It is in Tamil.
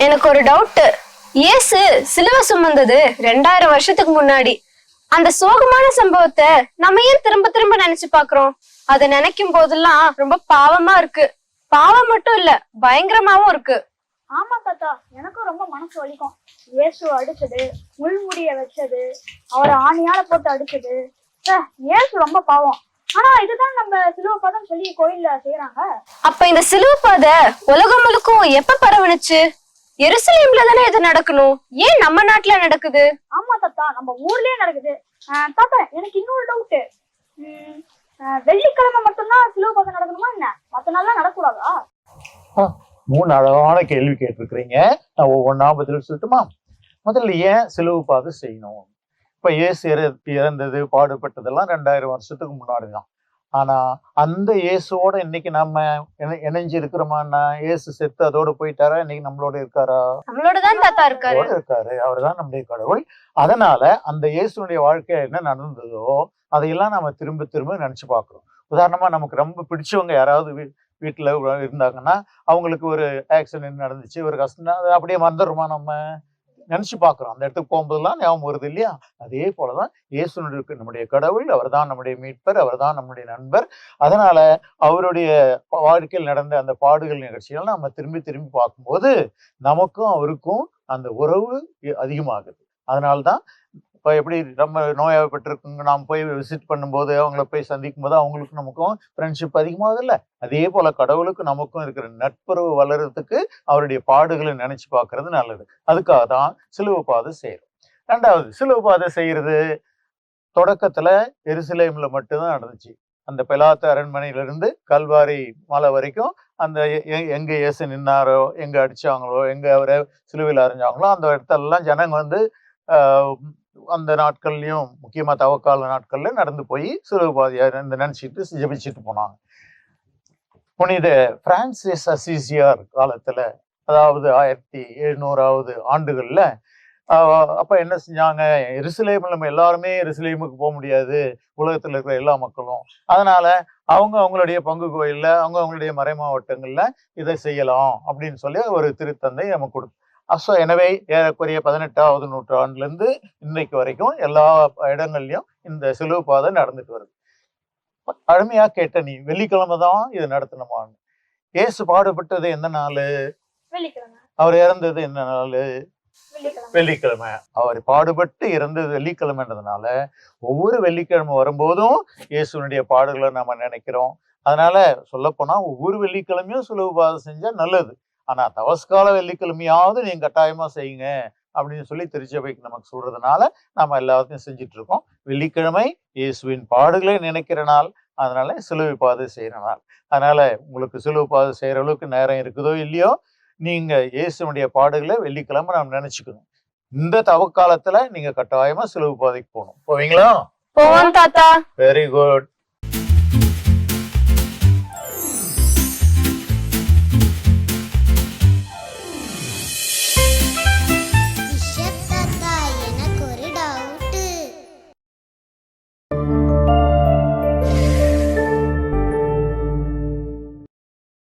எனக்கு ஒரு டவுட். இயேசு சிலுவை சுமந்தது 2000 வருஷத்துக்கு முன்னாடி. அந்த சோகமான சம்பவத்தை நம்ம ஏன் திரும்ப திரும்ப நினைச்சு பாக்குறோம்? அதை நினைக்கும் போதெல்லாம் ரொம்ப பாவமா இருக்கு. பாவம் மட்டும் இல்ல, பயங்கரமாவும் இருக்கு. ஆமா தாத்தா, எனக்கும் ரொம்ப மனசு வலிக்கும். இயேசு அடிச்சது, முள்முடிய வச்சது, அவரை ஆணியால போட்டு அடிச்சது. இயேசு ரொம்ப பாவம். ஆனா இதுதான் நம்ம சிலுவை பாதம் சொல்லி கோயில்ல செய்யறாங்க. அப்ப இந்த சிலுவை பாதை உலகம் முழுக்கும் எப்ப பரவணுச்சு? எருசலேம்ல தானே இது நடக்கணும், ஏன் நம்ம நாட்டுல நடக்குது? ஆமா தாத்தா, நம்ம ஊர்லயே நடக்குது. தாத்தா, எனக்கு இன்னொரு டவுட். வெள்ளிக்கிழமை மட்டும்தான் சிலுவை பாதம் நடக்கணுமா என்ன? மத்த நாள்லாம் நடக்கூடாதா? 3 அழகான கேள்வி கேட்டிருக்கிறீங்க. நான் ஒவ்வொன்றா பதில் சொல்லட்டுமா? முதல்ல ஏன் சிலுவை பாதை செய்யணும்? இப்ப இயேசு இறந்தது பாடுபட்டதெல்லாம் 2000 வருஷத்துக்கு முன்னாடிதான். ஆனா அந்த இயேசுவோட இன்னைக்கு நம்ம இணைஞ்சு இருக்கிறோமான்னா, இயேசு செத்து அதோட போயிட்டாரா? இன்னைக்கு நம்மளோட இருக்காரா? நம்மளோடதான் தாத்தா இருக்காரு. அவர் தான் நம்முடைய கடவுள். அதனால அந்த இயேசுனுடைய வாழ்க்கை என்ன நடந்ததோ அதையெல்லாம் நம்ம திரும்ப திரும்ப நினைச்சு பார்க்கிறோம். உதாரணமா, நமக்கு ரொம்ப பிடிச்சவங்க யாராவது வீட்டுல இருந்தாங்கன்னா, அவங்களுக்கு ஒரு ஆக்சிடென்ட் நடந்துச்சு, ஒரு கஷ்டம், அதை அப்படியே மறந்துடுமா? நம்ம நினைச்சு பாக்குறோம். அந்த இடத்துக்கு போகும்போதெல்லாம் ஞாபகம் வருது இல்லையா? அதே போலதான் இயேசுனுக்கு நம்முடைய கடவுள், அவர் தான் நம்முடைய மீட்பர், அவர் தான் நம்முடைய நண்பர். அதனால அவருடைய வாழ்க்கையில் நடந்த அந்த பாடுகள் நிகழ்ச்சிகள் நம்ம திரும்பி திரும்பி பார்க்கும்போது நமக்கும் அவருக்கும் அந்த உறவு அதிகமாகுது. அதனால்தான் இப்ப எப்படி நம்ம நோயாகப்பட்டிருக்குங்க, நாம் போய் விசிட் பண்ணும்போது, அவங்கள போய் சந்திக்கும் போது அவங்களுக்கும் நமக்கும் ஃப்ரெண்ட்ஷிப் அதிகமாகுது இல்ல? அதே போல கடவுளுக்கும் நமக்கும் இருக்கிற நட்புறவு வளர்றதுக்கு அவருடைய பாடுகளை நினைச்சு பார்க்கறது நல்லது. அதுக்காக தான் சிலுவை பாதை செய்யறோம். 2வது, சிலுவை பாதை செய்யறது தொடக்கத்துல எருசலேம்ல மட்டும்தான் நடந்துச்சு. அந்த பெலாத்து அரண்மனையிலிருந்து கல்வாரி மலை வரைக்கும், அந்த எங்க இயேசு நின்னாரோ, எங்க அடிச்சாங்களோ, எங்க அவரை சிலுவையில் அரைஞ்சாங்களோ அந்த இடத்தெல்லாம் ஜனங்க வந்து அந்த நாட்கள்லயும், முக்கியமா தவக்கால நாட்கள்ல நடந்து போய் சிலுவை பாதையா நினைச்சிட்டு ஜெபிச்சுட்டு போனாங்க. புனித பிரான்சிஸ் அசிசியார் காலத்துல, அதாவது 1700வது ஆண்டுகள்ல, அப்ப என்ன செஞ்சாங்க? எருசலேம்ல நம்ம எல்லாருமே எருசலேமுக்கு போக முடியாது, உலகத்துல இருக்கிற எல்லா மக்களும். அதனால அவங்களுடைய பங்கு கோயில்ல, அவங்களுடைய மறை மாவட்டங்கள்ல இதை செய்யலாம் அப்படின்னு சொல்லி ஒரு திருத்தந்தை நமக்கு கொடுத்து, எனவே ஏறக்குறைய 18வது நூற்றாண்டுல இருந்து இன்னைக்கு வரைக்கும் எல்லா இடங்கள்லயும் இந்த சிலுவை பாதை நடந்துட்டு வருது. அருமையா கேட்ட நீ, வெள்ளிக்கிழமை தான் இது நடத்தணுமான்னு. இயேசு பாடுபட்டது எந்த நாளு? வெள்ளிக்கிழமை. அவர் இறந்தது என்ன நாளு? வெள்ளிக்கிழமை. அவர் பாடுபட்டு இறந்தது வெள்ளிக்கிழமைன்றதுனால ஒவ்வொரு வெள்ளிக்கிழமை வரும்போதும் இயேசுனுடைய பாடுகளை நம்ம நினைக்கிறோம். அதனால சொல்ல போனா ஒவ்வொரு வெள்ளிக்கிழமையும் சிலுவை பாதை செஞ்சா நல்லது. ஆனா தவஸ்கால வெள்ளிக்கிழமையாவது நீங்க கட்டாயமா செய்யுங்க அப்படின்னு சொல்லி திருச்சபைக்கு நமக்கு சொல்றதுனால நம்ம எல்லாத்தையும் செஞ்சுட்டு இருக்கோம். வெள்ளிக்கிழமை இயேசுவின் பாடுகளை நினைக்கிற நாள், அதனால சிலுவை பாதை செய்யற நாள். அதனால உங்களுக்கு சிலுவை பாதை செய்யற அளவுக்கு நேரம் இருக்குதோ இல்லையோ, நீங்க இயேசுனுடைய பாடுகளை வெள்ளிக்கிழமை நம்ம நினைச்சுக்கணும். இந்த தவக்காலத்துல நீங்க கட்டாயமா சிலுவை பாதைக்கு போகணும். போவீங்களா? போவோம் தாத்தா. Very good.